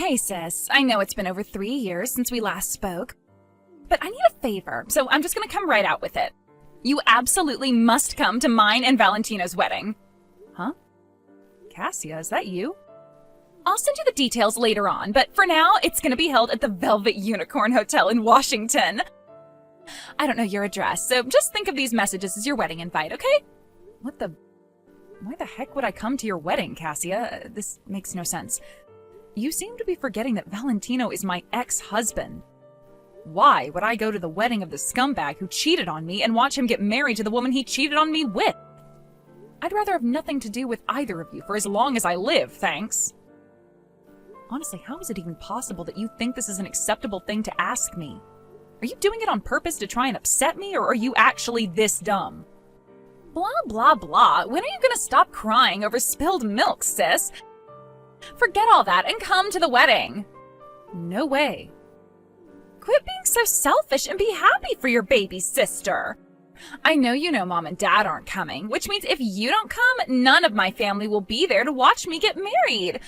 Hey sis, I know it's been over 3 years since we last spoke, but I need a favor, so I'm just gonna come right out with it. You absolutely must come to mine and Valentino's wedding. Huh? Cassia, is that you? I'll send you the details later on, but for now, it's gonna be held at the Velvet Unicorn Hotel in Washington. I don't know your address, so just think of these messages as your wedding invite, okay? Why the heck would I come to your wedding, Cassia? This makes no sense. You seem to be forgetting that Valentino is my ex-husband. Why would I go to the wedding of the scumbag who cheated on me and watch him get married to the woman he cheated on me with? I'd rather have nothing to do with either of you for as long as I live, thanks. Honestly, how is it even possible that you think this is an acceptable thing to ask me? Are you doing it on purpose to try and upset me, or are you actually this dumb? Blah, blah, blah. When are you gonna stop crying over spilled milk, sis? Forget all that and come to the wedding. No way. Quit being so selfish and be happy for your baby sister. I know you know Mom and Dad aren't coming, which means if you don't come, none of my family will be there to watch me get married.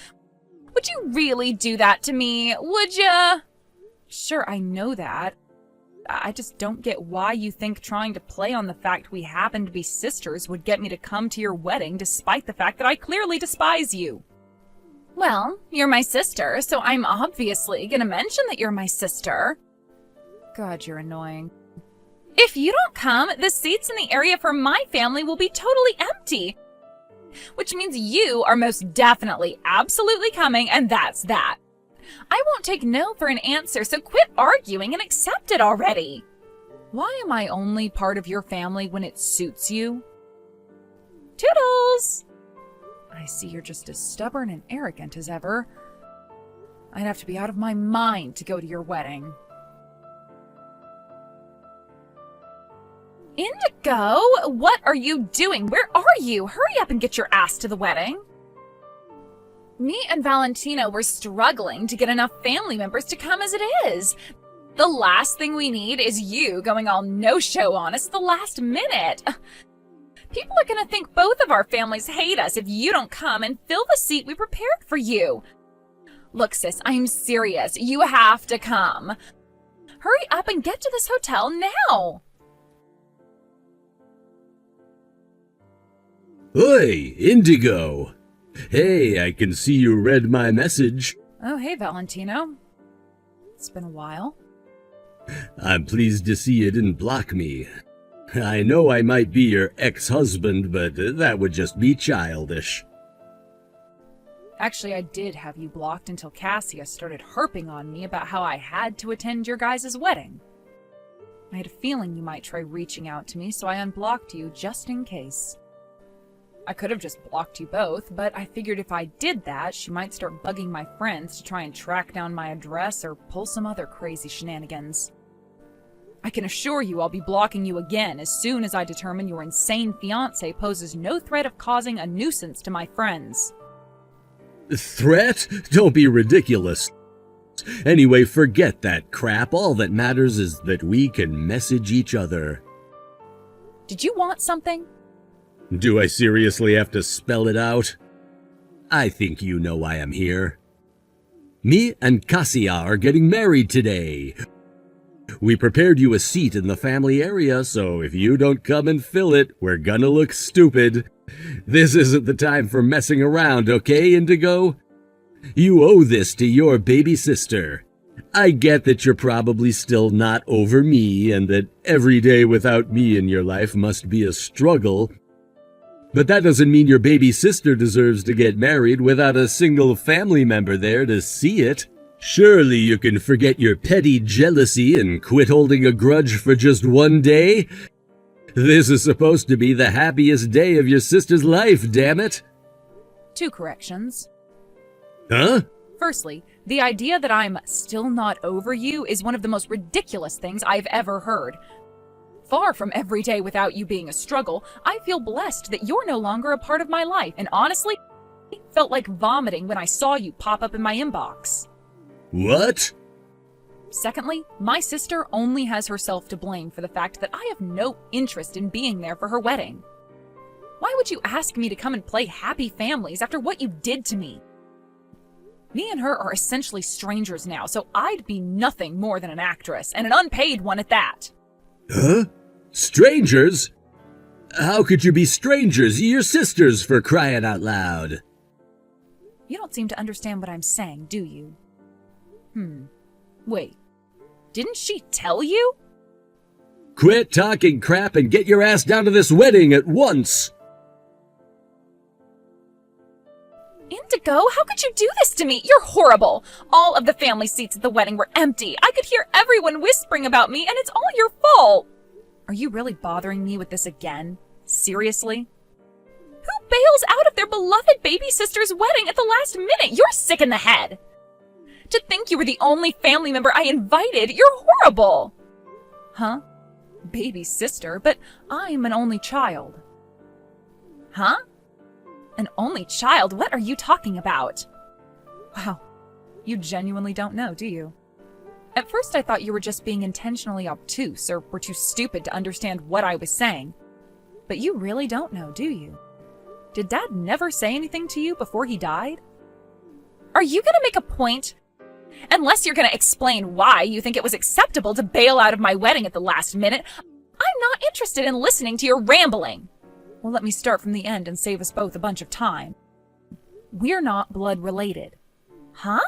Would you really do that to me? Would ya? Sure, I know that. I just don't get why you think trying to play on the fact we happen to be sisters would get me to come to your wedding despite the fact that I clearly despise you. Well, you're my sister, so I'm obviously gonna mention that you're my sister. God, you're annoying. If you don't come, the seats in the area for my family will be totally empty. Which means you are most definitely absolutely coming, and that's that. I won't take no for an answer, so quit arguing and accept it already. Why am I only part of your family when it suits you? Toodles! I see you're just as stubborn and arrogant as ever. I'd have to be out of my mind to go to your wedding. Indigo, what are you doing? Where are you? Hurry up and get your ass to the wedding. Me and Valentino were struggling to get enough family members to come as it is. The last thing we need is you going all no-show on us at the last minute. People are going to think both of our families hate us if you don't come and fill the seat we prepared for you. Look, sis, I'm serious. You have to come. Hurry up and get to this hotel now. Oi, Indigo! Hey, I can see you read my message. Oh, hey, Valentino. It's been a while. I'm pleased to see you didn't block me. I know I might be your ex-husband, but that would just be childish. Actually, I did have you blocked until Cassia started harping on me about how I had to attend your guys' wedding. I had a feeling you might try reaching out to me, so I unblocked you just in case. I could have just blocked you both, but I figured if I did that, she might start bugging my friends to try and track down my address or pull some other crazy shenanigans. I can assure you I'll be blocking you again as soon as I determine your insane fiancé poses no threat of causing a nuisance to my friends. Threat? Don't be ridiculous. Anyway, forget that crap. All that matters is that we can message each other. Did you want something? Do I seriously have to spell it out? I think you know why I'm here. Me and Cassia are getting married today. We prepared you a seat in the family area, so if you don't come and fill it, we're gonna look stupid. This isn't the time for messing around, okay, Indigo? You owe this to your baby sister. I get that you're probably still not over me, and that every day without me in your life must be a struggle. But that doesn't mean your baby sister deserves to get married without a single family member there to see it. Surely you can forget your petty jealousy and quit holding a grudge for just one day? This is supposed to be the happiest day of your sister's life, damn it! 2 corrections. Huh? Firstly, the idea that I'm still not over you is one of the most ridiculous things I've ever heard. Far from every day without you being a struggle, I feel blessed that you're no longer a part of my life, and honestly, felt like vomiting when I saw you pop up in my inbox. What? Secondly, my sister only has herself to blame for the fact that I have no interest in being there for her wedding. Why would you ask me to come and play happy families after what you did to me? Me and her are essentially strangers now, so I'd be nothing more than an actress, and an unpaid one at that. Huh? Strangers? How could you be strangers? You're sisters, for crying out loud. You don't seem to understand what I'm saying, do you? Wait. Didn't she tell you? Quit talking crap and get your ass down to this wedding at once! Indigo, how could you do this to me? You're horrible. All of the family seats at the wedding were empty. I could hear everyone whispering about me, and it's all your fault. Are you really bothering me with this again? Seriously? Who bails out of their beloved baby sister's wedding at the last minute? You're sick in the head. To think you were the only family member I invited, you're horrible. Huh? Baby sister? But I'm an only child. Huh? An only child? What are you talking about? Wow, you genuinely don't know, do you? At first I thought you were just being intentionally obtuse or were too stupid to understand what I was saying. But you really don't know, do you? Did Dad never say anything to you before he died? Are you gonna make a point? Unless you're gonna explain why you think it was acceptable to bail out of my wedding at the last minute, I'm not interested in listening to your rambling. Well, let me start from the end and save us both a bunch of time. We're not blood related. Huh?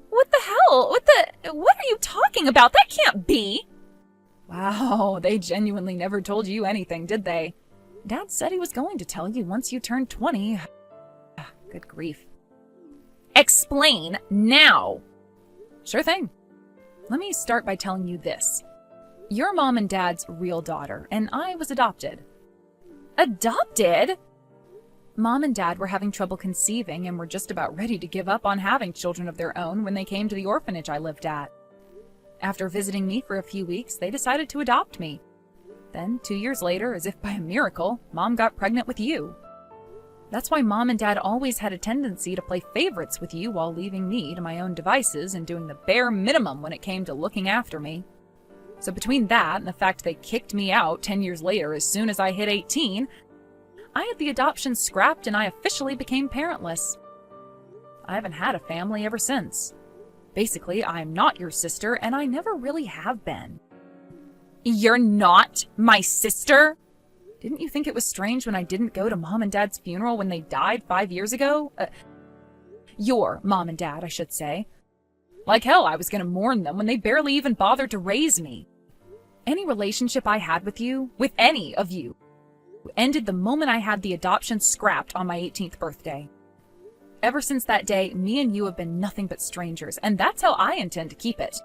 What the hell? What are you talking about? That can't be! Wow, they genuinely never told you anything, did they? Dad said he was going to tell you once you turned 20. Good grief. Explain now! Sure thing. Let me start by telling you this. You're Mom and Dad's real daughter, and I was adopted. Adopted? Mom and Dad were having trouble conceiving and were just about ready to give up on having children of their own when they came to the orphanage I lived at. After visiting me for a few weeks, they decided to adopt me. Then, 2 years later, as if by a miracle, Mom got pregnant with you. That's why Mom and Dad always had a tendency to play favorites with you while leaving me to my own devices and doing the bare minimum when it came to looking after me. So between that and the fact they kicked me out 10 years later as soon as I hit 18, I had the adoption scrapped and I officially became parentless. I haven't had a family ever since. Basically, I'm not your sister and I never really have been. You're not my sister? Didn't you think it was strange when I didn't go to Mom and Dad's funeral when they died 5 years ago? Your Mom and Dad, I should say. Like hell, I was going to mourn them when they barely even bothered to raise me. Any relationship I had with you, with any of you, ended the moment I had the adoption scrapped on my 18th birthday. Ever since that day, me and you have been nothing but strangers, and that's how I intend to keep it.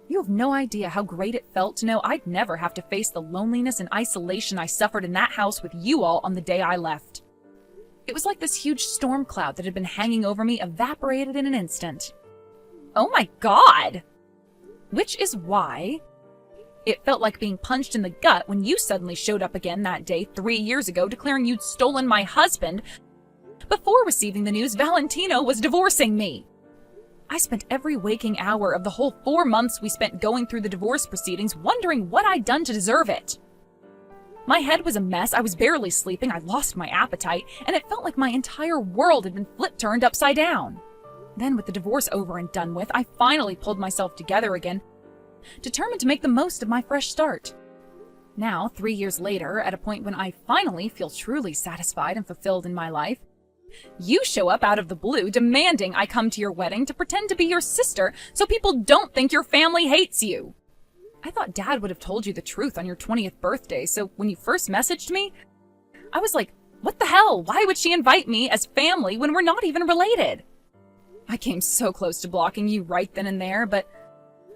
You have no idea how great it felt to know I'd never have to face the loneliness and isolation I suffered in that house with you all on the day I left. It was like this huge storm cloud that had been hanging over me evaporated in an instant. Oh my God! Which is why it felt like being punched in the gut when you suddenly showed up again that day 3 years ago declaring you'd stolen my husband before receiving the news Valentino was divorcing me. I spent every waking hour of the whole 4 months we spent going through the divorce proceedings wondering what I'd done to deserve it. My head was a mess, I was barely sleeping, I lost my appetite, and it felt like my entire world had been flip-turned upside down. Then, with the divorce over and done with, I finally pulled myself together again, determined to make the most of my fresh start. Now, 3 years later, at a point when I finally feel truly satisfied and fulfilled in my life, you show up out of the blue demanding I come to your wedding to pretend to be your sister so people don't think your family hates you. I thought Dad would have told you the truth on your 20th birthday, so when you first messaged me, I was like, what the hell? Why would she invite me as family when we're not even related? I came so close to blocking you right then and there, but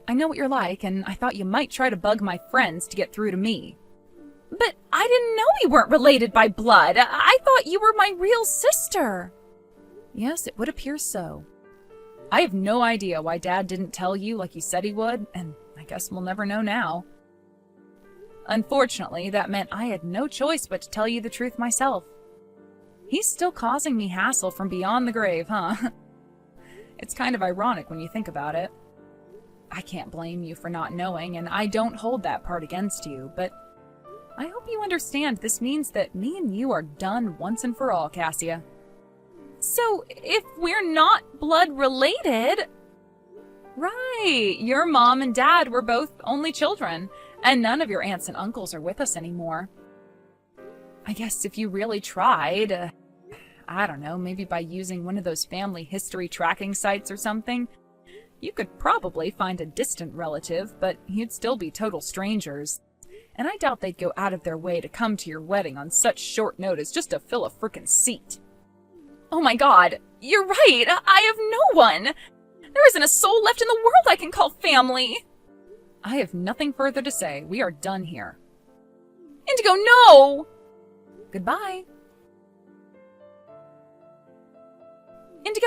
I know what you're like, and I thought you might try to bug my friends to get through to me. But I didn't know we weren't related by blood. I thought you were my real sister. Yes, it would appear so. I have no idea why Dad didn't tell you like he said he would, and I guess we'll never know now. Unfortunately, that meant I had no choice but to tell you the truth myself. He's still causing me hassle from beyond the grave, huh? It's kind of ironic when you think about it. I can't blame you for not knowing, and I don't hold that part against you, but I hope you understand this means that me and you are done once and for all, Cassia. So, if we're not blood related... Right, your mom and dad were both only children, and none of your aunts and uncles are with us anymore. I guess if you really tried, I don't know, maybe by using one of those family history tracking sites or something, you could probably find a distant relative, but you'd still be total strangers. And I doubt they'd go out of their way to come to your wedding on such short notice just to fill a frickin' seat. Oh my god, you're right, I have no one! There isn't a soul left in the world I can call family! I have nothing further to say. We are done here. Indigo, no! Goodbye. Indigo?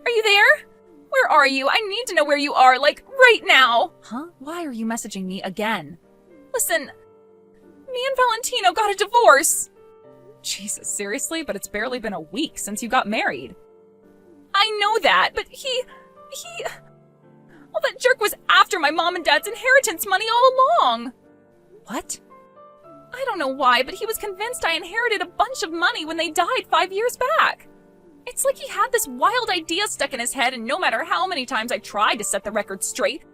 Are you there? Where are you? I need to know where you are, like, right now! Huh? Why are you messaging me again? Listen, me and Valentino got a divorce! Jesus, seriously? But it's barely been a week since you got married. I know that, but he... Well, that jerk was after my mom and dad's inheritance money all along. What? I don't know why, but he was convinced I inherited a bunch of money when they died 5 years back. It's like he had this wild idea stuck in his head, and no matter how many times I tried to set the record straight,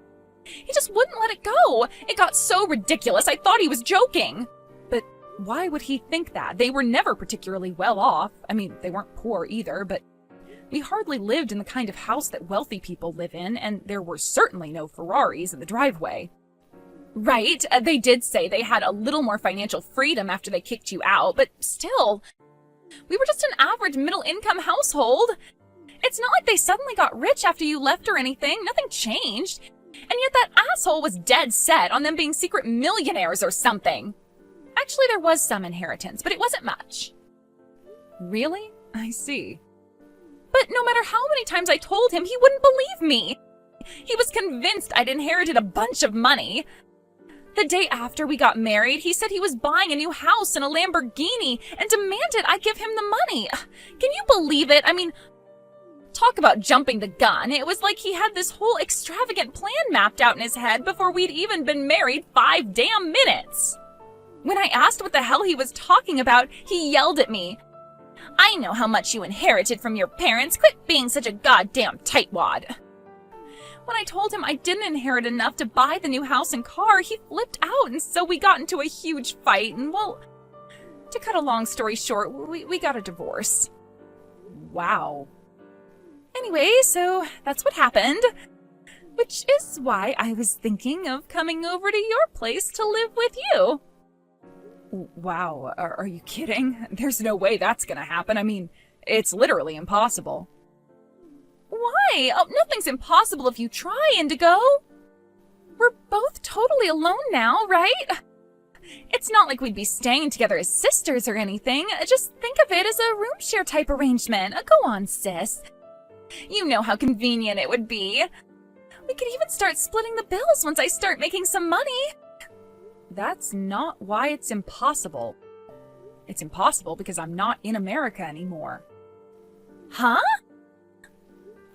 he just wouldn't let it go. It got so ridiculous, I thought he was joking. But why would he think that? They were never particularly well off. I mean, they weren't poor either, but we hardly lived in the kind of house that wealthy people live in, and there were certainly no Ferraris in the driveway. Right, they did say they had a little more financial freedom after they kicked you out, but still, we were just an average middle-income household. It's not like they suddenly got rich after you left or anything. Nothing changed. And yet that asshole was dead set on them being secret millionaires or something. Actually, there was some inheritance, but it wasn't much. Really? I see. But no matter how many times I told him, he wouldn't believe me. He was convinced I'd inherited a bunch of money. The day after we got married, he said he was buying a new house and a Lamborghini and demanded I give him the money. Can you believe it? I mean, talk about jumping the gun. It was like he had this whole extravagant plan mapped out in his head before we'd even been married 5 damn minutes. When I asked what the hell he was talking about, he yelled at me. I know how much you inherited from your parents. Quit being such a goddamn tightwad. When I told him I didn't inherit enough to buy the new house and car, he flipped out, and so we got into a huge fight, and well, to cut a long story short, we got a divorce. Wow. Anyway, so that's what happened, which is why I was thinking of coming over to your place to live with you. Wow, are you kidding? There's no way that's gonna happen. I mean, it's literally impossible. Why? Oh, nothing's impossible if you try, Indigo. We're both totally alone now, right? It's not like we'd be staying together as sisters or anything. Just think of it as a room share type arrangement. Go on, sis. You know how convenient it would be. We could even start splitting the bills once I start making some money. That's not why it's impossible. It's impossible because I'm not in America anymore. Huh?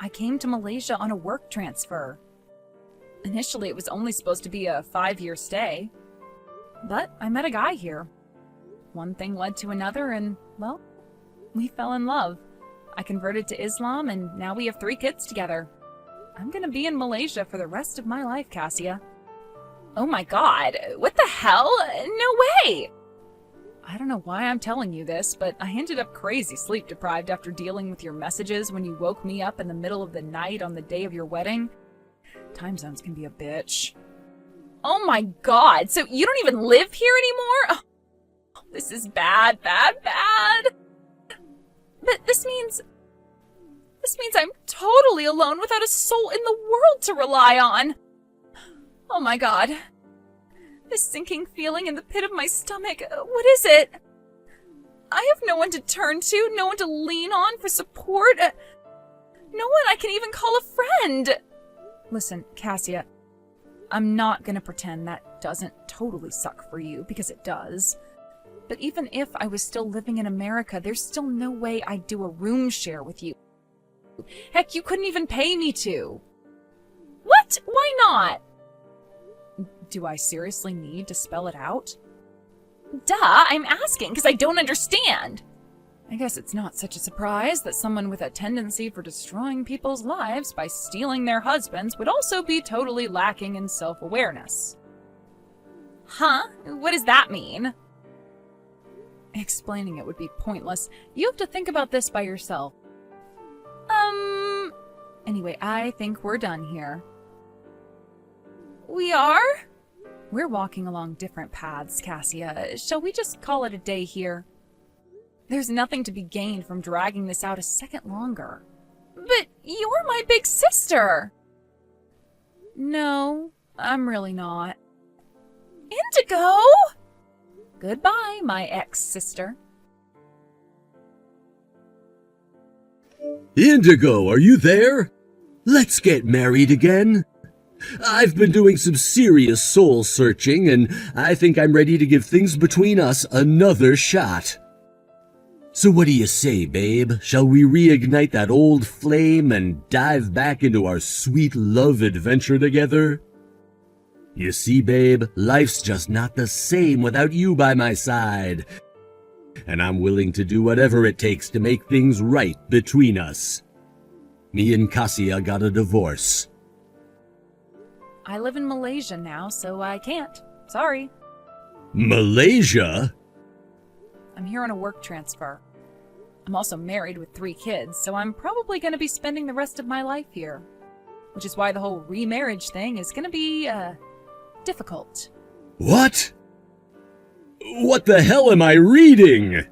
I came to Malaysia on a work transfer. Initially, it was only supposed to be a 5-year stay. But I met a guy here. One thing led to another and, well, we fell in love. I converted to Islam and now we have 3 kids together. I'm gonna be in Malaysia for the rest of my life, Cassia. Oh my god, what the hell? No way! I don't know why I'm telling you this, but I ended up crazy sleep deprived after dealing with your messages when you woke me up in the middle of the night on the day of your wedding. Time zones can be a bitch. Oh my god, so you don't even live here anymore? Oh, this is bad. But this means I'm totally alone without a soul in the world to rely on. Oh my god. This sinking feeling in the pit of my stomach, what is it? I have no one to turn to, no one to lean on for support. No one I can even call a friend. Listen, Cassia, I'm not gonna pretend that doesn't totally suck for you, because it does. But even if I was still living in America, there's still no way I'd do a room share with you. Heck, you couldn't even pay me to. What? Why not? Do I seriously need to spell it out? Duh, I'm asking because I don't understand. I guess it's not such a surprise that someone with a tendency for destroying people's lives by stealing their husbands would also be totally lacking in self-awareness. Huh? What does that mean? Explaining it would be pointless. You have to think about this by yourself. Anyway, I think we're done here. We are? We're walking along different paths, Cassia. Shall we just call it a day here? There's nothing to be gained from dragging this out a second longer. But you're my big sister! No, I'm really not. Indigo! Goodbye, my ex-sister. Indigo, are you there? Let's get married again. I've been doing some serious soul searching, and I think I'm ready to give things between us another shot. So what do you say, babe? Shall we reignite that old flame and dive back into our sweet love adventure together? You see, babe, life's just not the same without you by my side. And I'm willing to do whatever it takes to make things right between us. Me and Cassia got a divorce. I live in Malaysia now, so I can't. Sorry. Malaysia? I'm here on a work transfer. I'm also married with 3 kids, so I'm probably going to be spending the rest of my life here. Which is why the whole remarriage thing is going to be, difficult. What? What the hell am I reading?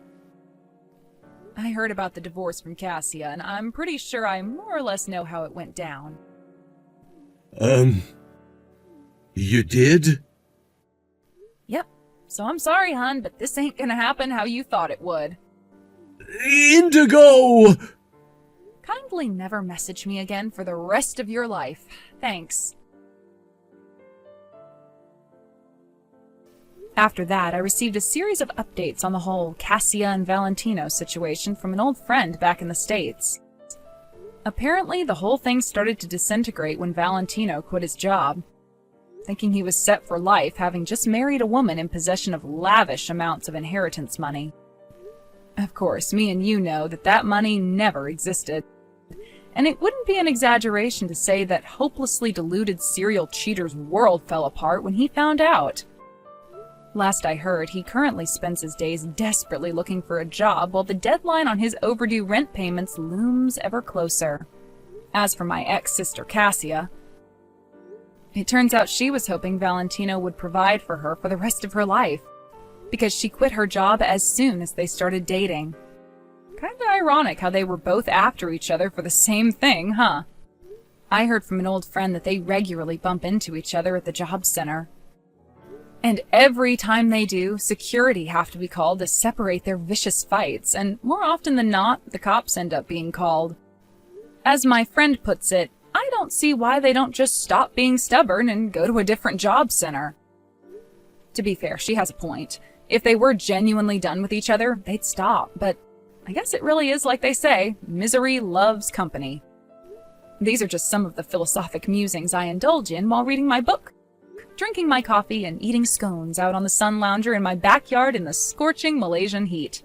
I heard about the divorce from Cassia, and I'm pretty sure I more or less know how it went down. You did? Yep. So I'm sorry, hon, but this ain't gonna happen how you thought it would. Indigo! Kindly never message me again for the rest of your life. Thanks. After that, I received a series of updates on the whole Cassia and Valentino situation from an old friend back in the States. Apparently, the whole thing started to disintegrate when Valentino quit his job, thinking he was set for life, having just married a woman in possession of lavish amounts of inheritance money. Of course, me and you know that that money never existed. And it wouldn't be an exaggeration to say that hopelessly deluded serial cheater's world fell apart when he found out. Last I heard, he currently spends his days desperately looking for a job while the deadline on his overdue rent payments looms ever closer. As for my ex-sister Cassia, it turns out she was hoping Valentino would provide for her for the rest of her life, because she quit her job as soon as they started dating. Kinda ironic how they were both after each other for the same thing, huh? I heard from an old friend that they regularly bump into each other at the job center. And every time they do, security have to be called to separate their vicious fights, and more often than not, the cops end up being called. As my friend puts it, I don't see why they don't just stop being stubborn and go to a different job center. To be fair, she has a point. If they were genuinely done with each other, they'd stop, but I guess it really is like they say, misery loves company. These are just some of the philosophic musings I indulge in while reading my book, drinking my coffee, and eating scones out on the sun lounger in my backyard in the scorching Malaysian heat.